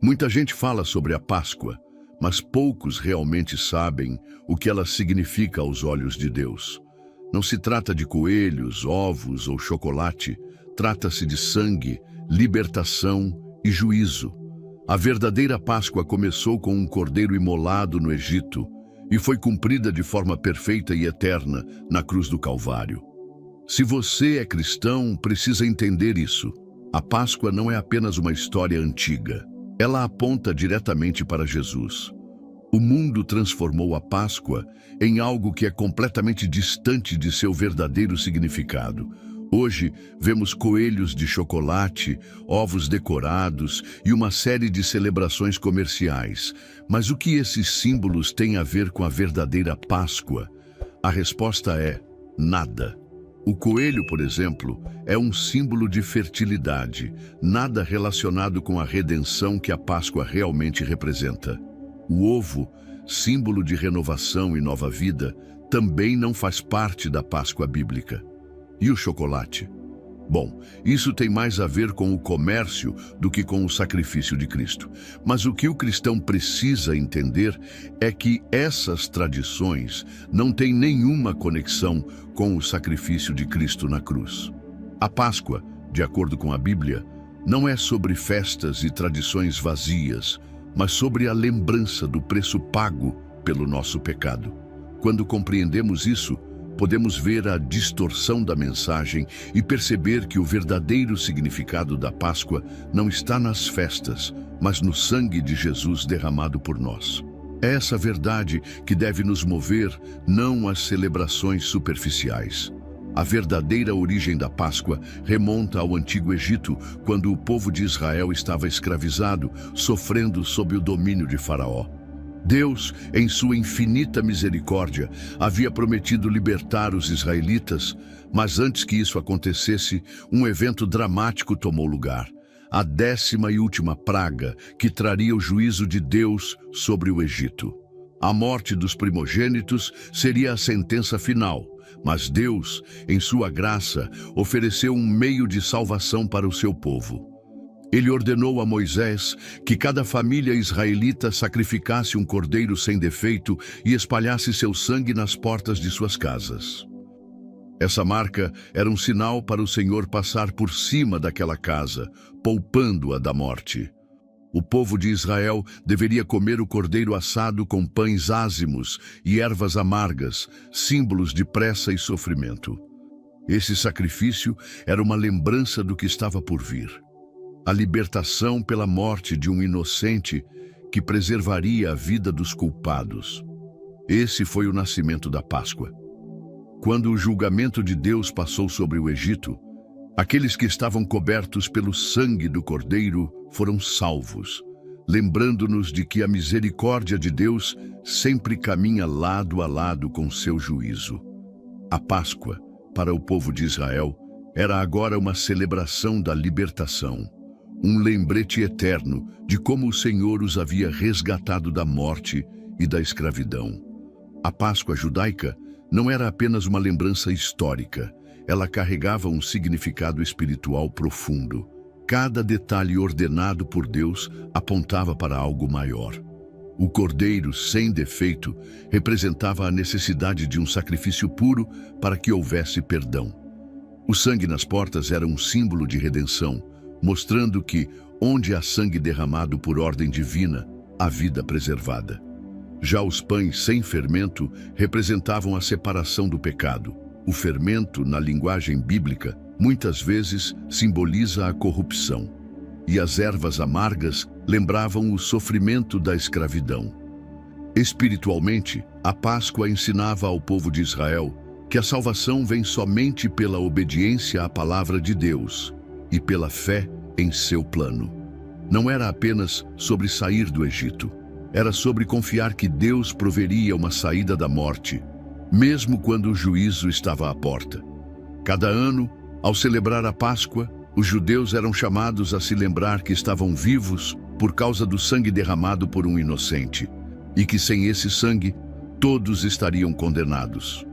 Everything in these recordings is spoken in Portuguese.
Muita gente fala sobre a Páscoa, mas poucos realmente sabem o que ela significa aos olhos de Deus. Não se trata de coelhos, ovos ou chocolate, trata-se de sangue, libertação e juízo. A verdadeira Páscoa começou com um cordeiro imolado no Egito e foi cumprida de forma perfeita e eterna na cruz do Calvário. Se você é cristão, precisa entender isso. A Páscoa não é apenas uma história antiga. Ela aponta diretamente para Jesus. O mundo transformou a Páscoa em algo que é completamente distante de seu verdadeiro significado. Hoje, vemos coelhos de chocolate, ovos decorados e uma série de celebrações comerciais. Mas o que esses símbolos têm a ver com a verdadeira Páscoa? A resposta é nada. O coelho, por exemplo, é um símbolo de fertilidade, nada relacionado com a redenção que a Páscoa realmente representa. O ovo, símbolo de renovação e nova vida, também não faz parte da Páscoa bíblica. E o chocolate? Bom, isso tem mais a ver com o comércio do que com o sacrifício de Cristo. Mas o que o cristão precisa entender é que essas tradições não têm nenhuma conexão com o sacrifício de Cristo na cruz. A Páscoa, de acordo com a Bíblia, não é sobre festas e tradições vazias, mas sobre a lembrança do preço pago pelo nosso pecado. Quando compreendemos isso, podemos ver a distorção da mensagem e perceber que o verdadeiro significado da Páscoa não está nas festas, mas no sangue de Jesus derramado por nós. É essa verdade que deve nos mover, não as celebrações superficiais. A verdadeira origem da Páscoa remonta ao Antigo Egito, quando o povo de Israel estava escravizado, sofrendo sob o domínio de Faraó. Deus, em sua infinita misericórdia, havia prometido libertar os israelitas, mas antes que isso acontecesse, um evento dramático tomou lugar. A 10ª e última praga, que traria o juízo de Deus sobre o Egito. A morte dos primogênitos seria a sentença final, mas Deus, em sua graça, ofereceu um meio de salvação para o seu povo. Ele ordenou a Moisés que cada família israelita sacrificasse um cordeiro sem defeito e espalhasse seu sangue nas portas de suas casas. Essa marca era um sinal para o Senhor passar por cima daquela casa, poupando-a da morte. O povo de Israel deveria comer o cordeiro assado com pães ázimos e ervas amargas, símbolos de pressa e sofrimento. Esse sacrifício era uma lembrança do que estava por vir. A libertação pela morte de um inocente que preservaria a vida dos culpados. Esse foi o nascimento da Páscoa. Quando o julgamento de Deus passou sobre o Egito, aqueles que estavam cobertos pelo sangue do Cordeiro foram salvos, lembrando-nos de que a misericórdia de Deus sempre caminha lado a lado com seu juízo. A Páscoa, para o povo de Israel, era agora uma celebração da libertação. Um lembrete eterno de como o Senhor os havia resgatado da morte e da escravidão. A Páscoa judaica não era apenas uma lembrança histórica, ela carregava um significado espiritual profundo. Cada detalhe ordenado por Deus apontava para algo maior. O cordeiro sem defeito representava a necessidade de um sacrifício puro para que houvesse perdão. O sangue nas portas era um símbolo de redenção, mostrando que, onde há sangue derramado por ordem divina, há vida preservada. Já os pães sem fermento representavam a separação do pecado. O fermento, na linguagem bíblica, muitas vezes simboliza a corrupção. E as ervas amargas lembravam o sofrimento da escravidão. Espiritualmente, a Páscoa ensinava ao povo de Israel que a salvação vem somente pela obediência à palavra de Deus e pela fé em seu plano. Não era apenas sobre sair do Egito, era sobre confiar que Deus proveria uma saída da morte, mesmo quando o juízo estava à porta. Cada ano, ao celebrar a Páscoa, os judeus eram chamados a se lembrar que estavam vivos por causa do sangue derramado por um inocente, e que sem esse sangue, todos estariam condenados.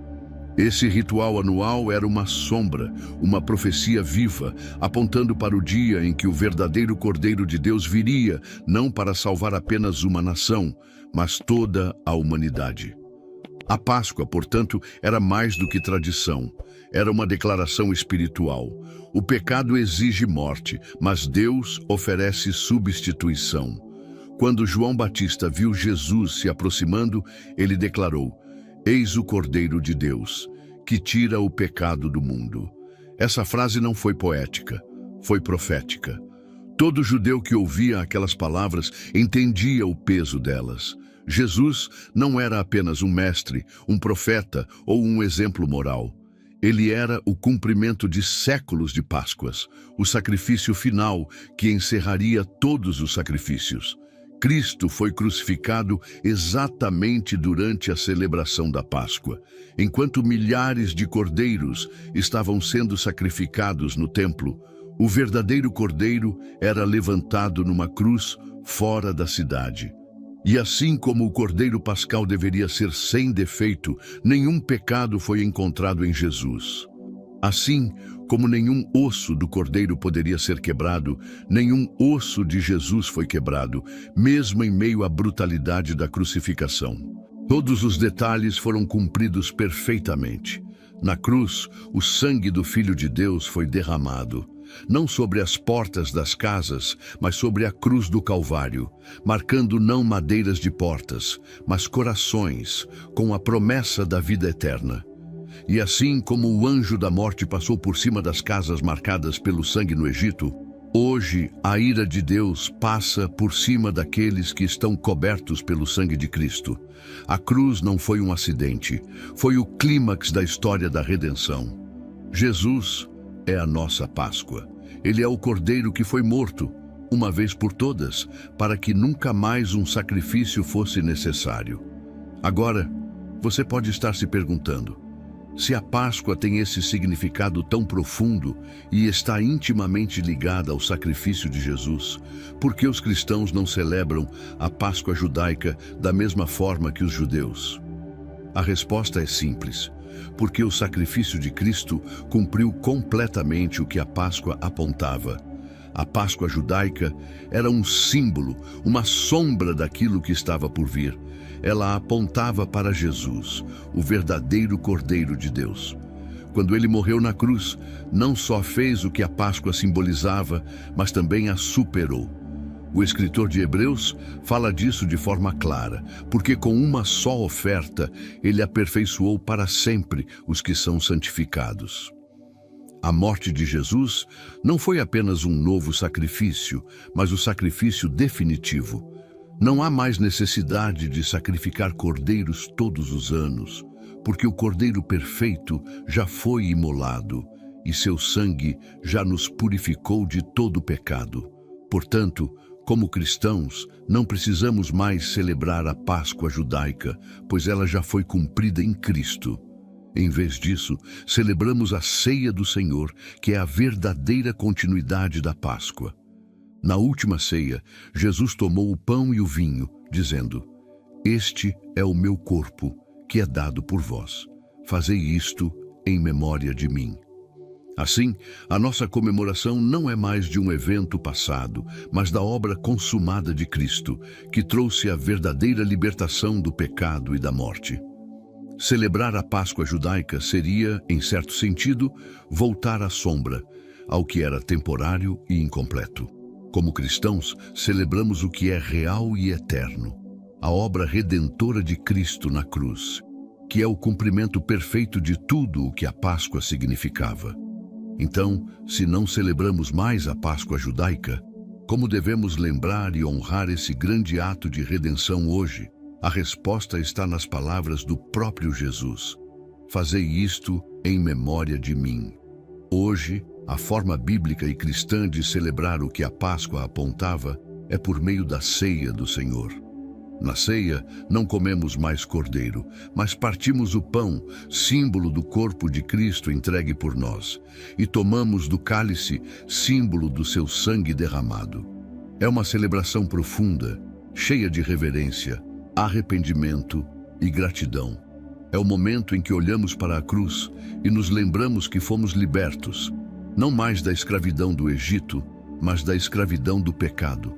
Esse ritual anual era uma sombra, uma profecia viva, apontando para o dia em que o verdadeiro Cordeiro de Deus viria, não para salvar apenas uma nação, mas toda a humanidade. A Páscoa, portanto, era mais do que tradição. Era uma declaração espiritual. O pecado exige morte, mas Deus oferece substituição. Quando João Batista viu Jesus se aproximando, ele declarou: "Eis o Cordeiro de Deus, que tira o pecado do mundo." Essa frase não foi poética, foi profética. Todo judeu que ouvia aquelas palavras entendia o peso delas. Jesus não era apenas um mestre, um profeta ou um exemplo moral. Ele era o cumprimento de séculos de Páscoas, o sacrifício final que encerraria todos os sacrifícios. Cristo foi crucificado exatamente durante a celebração da Páscoa, enquanto milhares de cordeiros estavam sendo sacrificados no templo. O verdadeiro cordeiro era levantado numa cruz fora da cidade. E assim como o cordeiro pascal deveria ser sem defeito, nenhum pecado foi encontrado em Jesus. Assim como nenhum osso do cordeiro poderia ser quebrado, nenhum osso de Jesus foi quebrado, mesmo em meio à brutalidade da crucificação. Todos os detalhes foram cumpridos perfeitamente. Na cruz, o sangue do Filho de Deus foi derramado, não sobre as portas das casas, mas sobre a cruz do Calvário, marcando não madeiras de portas, mas corações, com a promessa da vida eterna. E assim como o anjo da morte passou por cima das casas marcadas pelo sangue no Egito, hoje a ira de Deus passa por cima daqueles que estão cobertos pelo sangue de Cristo. A cruz não foi um acidente, foi o clímax da história da redenção. Jesus é a nossa Páscoa. Ele é o Cordeiro que foi morto, uma vez por todas, para que nunca mais um sacrifício fosse necessário. Agora, você pode estar se perguntando: se a Páscoa tem esse significado tão profundo e está intimamente ligada ao sacrifício de Jesus, por que os cristãos não celebram a Páscoa judaica da mesma forma que os judeus? A resposta é simples: porque o sacrifício de Cristo cumpriu completamente o que a Páscoa apontava. A Páscoa judaica era um símbolo, uma sombra daquilo que estava por vir. Ela apontava para Jesus, o verdadeiro Cordeiro de Deus. Quando ele morreu na cruz, não só fez o que a Páscoa simbolizava, mas também a superou. O escritor de Hebreus fala disso de forma clara, porque com uma só oferta, ele aperfeiçoou para sempre os que são santificados. A morte de Jesus não foi apenas um novo sacrifício, mas o sacrifício definitivo. Não há mais necessidade de sacrificar cordeiros todos os anos, porque o Cordeiro perfeito já foi imolado e seu sangue já nos purificou de todo o pecado. Portanto, como cristãos, não precisamos mais celebrar a Páscoa judaica, pois ela já foi cumprida em Cristo. Em vez disso, celebramos a ceia do Senhor, que é a verdadeira continuidade da Páscoa. Na última ceia, Jesus tomou o pão e o vinho, dizendo: "Este é o meu corpo, que é dado por vós. Fazei isto em memória de mim." Assim, a nossa comemoração não é mais de um evento passado, mas da obra consumada de Cristo, que trouxe a verdadeira libertação do pecado e da morte. Celebrar a Páscoa judaica seria, em certo sentido, voltar à sombra, ao que era temporário e incompleto. Como cristãos, celebramos o que é real e eterno, a obra redentora de Cristo na cruz, que é o cumprimento perfeito de tudo o que a Páscoa significava. Então, se não celebramos mais a Páscoa judaica, como devemos lembrar e honrar esse grande ato de redenção hoje? A resposta está nas palavras do próprio Jesus: "Fazei isto em memória de mim." Hoje, a forma bíblica e cristã de celebrar o que a Páscoa apontava é por meio da ceia do Senhor. Na ceia, não comemos mais cordeiro, mas partimos o pão, símbolo do corpo de Cristo entregue por nós, e tomamos do cálice, símbolo do seu sangue derramado. É uma celebração profunda, cheia de reverência, arrependimento e gratidão. É o momento em que olhamos para a cruz e nos lembramos que fomos libertos, não mais da escravidão do Egito, mas da escravidão do pecado.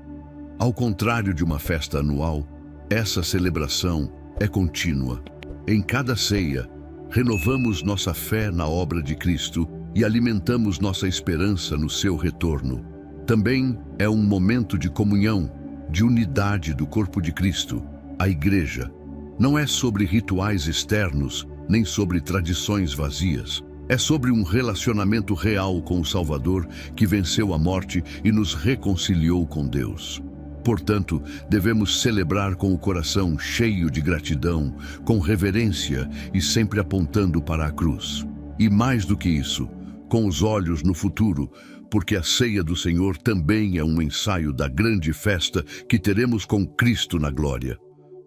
Ao contrário de uma festa anual, essa celebração é contínua. Em cada ceia, renovamos nossa fé na obra de Cristo e alimentamos nossa esperança no seu retorno. Também é um momento de comunhão, de unidade do corpo de Cristo, a Igreja. Não é sobre rituais externos, nem sobre tradições vazias. É sobre um relacionamento real com o Salvador que venceu a morte e nos reconciliou com Deus. Portanto, devemos celebrar com o coração cheio de gratidão, com reverência e sempre apontando para a cruz. E mais do que isso, com os olhos no futuro, porque a ceia do Senhor também é um ensaio da grande festa que teremos com Cristo na glória.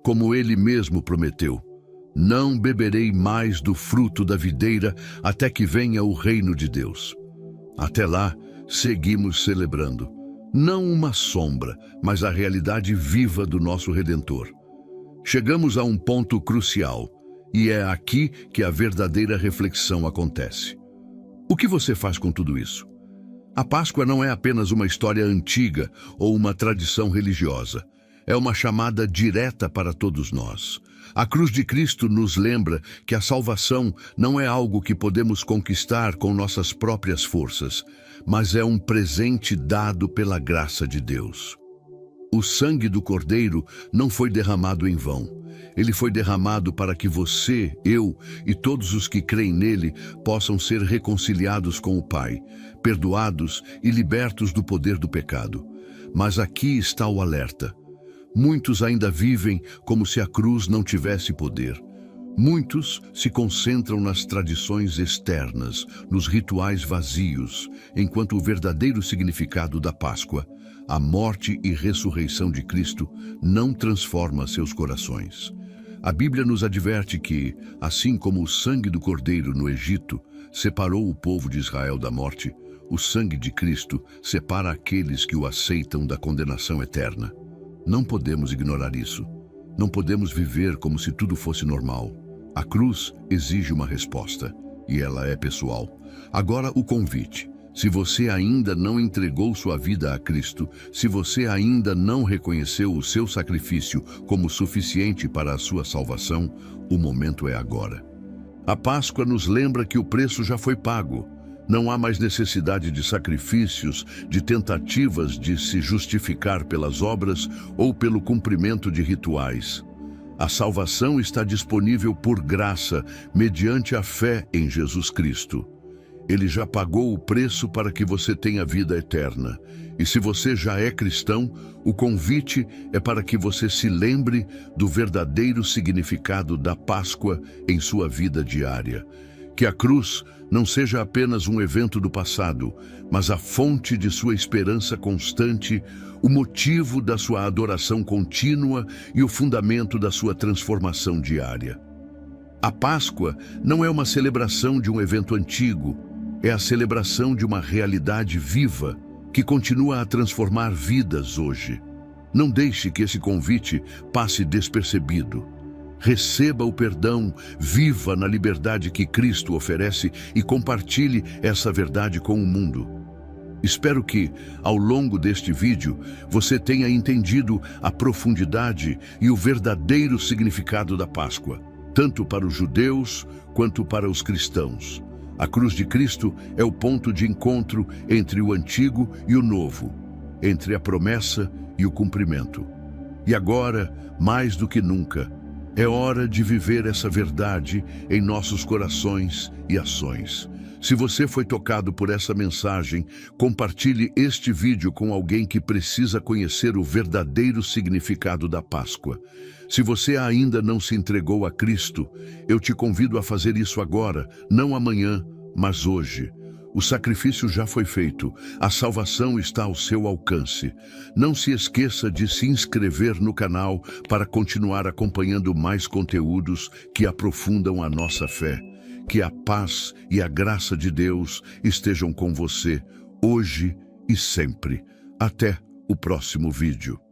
Como Ele mesmo prometeu, não beberei mais do fruto da videira até que venha o reino de Deus. Até lá, seguimos celebrando. Não uma sombra, mas a realidade viva do nosso Redentor. Chegamos a um ponto crucial, e é aqui que a verdadeira reflexão acontece. O que você faz com tudo isso? A Páscoa não é apenas uma história antiga ou uma tradição religiosa. É uma chamada direta para todos nós. A cruz de Cristo nos lembra que a salvação não é algo que podemos conquistar com nossas próprias forças, mas é um presente dado pela graça de Deus. O sangue do Cordeiro não foi derramado em vão. Ele foi derramado para que você, eu e todos os que creem nele possam ser reconciliados com o Pai, perdoados e libertos do poder do pecado. Mas aqui está o alerta. Muitos ainda vivem como se a cruz não tivesse poder. Muitos se concentram nas tradições externas, nos rituais vazios, enquanto o verdadeiro significado da Páscoa, a morte e ressurreição de Cristo, não transforma seus corações. A Bíblia nos adverte que, assim como o sangue do Cordeiro no Egito separou o povo de Israel da morte, o sangue de Cristo separa aqueles que o aceitam da condenação eterna. Não podemos ignorar isso. Não podemos viver como se tudo fosse normal. A cruz exige uma resposta, e ela é pessoal. Agora o convite. Se você ainda não entregou sua vida a Cristo, se você ainda não reconheceu o seu sacrifício como suficiente para a sua salvação, o momento é agora. A Páscoa nos lembra que o preço já foi pago. Não há mais necessidade de sacrifícios, de tentativas de se justificar pelas obras ou pelo cumprimento de rituais. A salvação está disponível por graça, mediante a fé em Jesus Cristo. Ele já pagou o preço para que você tenha vida eterna. E se você já é cristão, o convite é para que você se lembre do verdadeiro significado da Páscoa em sua vida diária. Que a cruz não seja apenas um evento do passado, mas a fonte de sua esperança constante, o motivo da sua adoração contínua e o fundamento da sua transformação diária. A Páscoa não é uma celebração de um evento antigo, é a celebração de uma realidade viva que continua a transformar vidas hoje. Não deixe que esse convite passe despercebido. Receba o perdão, viva na liberdade que Cristo oferece e compartilhe essa verdade com o mundo. Espero que, ao longo deste vídeo, você tenha entendido a profundidade e o verdadeiro significado da Páscoa, tanto para os judeus quanto para os cristãos. A cruz de Cristo é o ponto de encontro entre o antigo e o novo, entre a promessa e o cumprimento. E agora, mais do que nunca, é hora de viver essa verdade em nossos corações e ações. Se você foi tocado por essa mensagem, compartilhe este vídeo com alguém que precisa conhecer o verdadeiro significado da Páscoa. Se você ainda não se entregou a Cristo, eu te convido a fazer isso agora, não amanhã, mas hoje. O sacrifício já foi feito, a salvação está ao seu alcance. Não se esqueça de se inscrever no canal para continuar acompanhando mais conteúdos que aprofundam a nossa fé. Que a paz e a graça de Deus estejam com você, hoje e sempre. Até o próximo vídeo.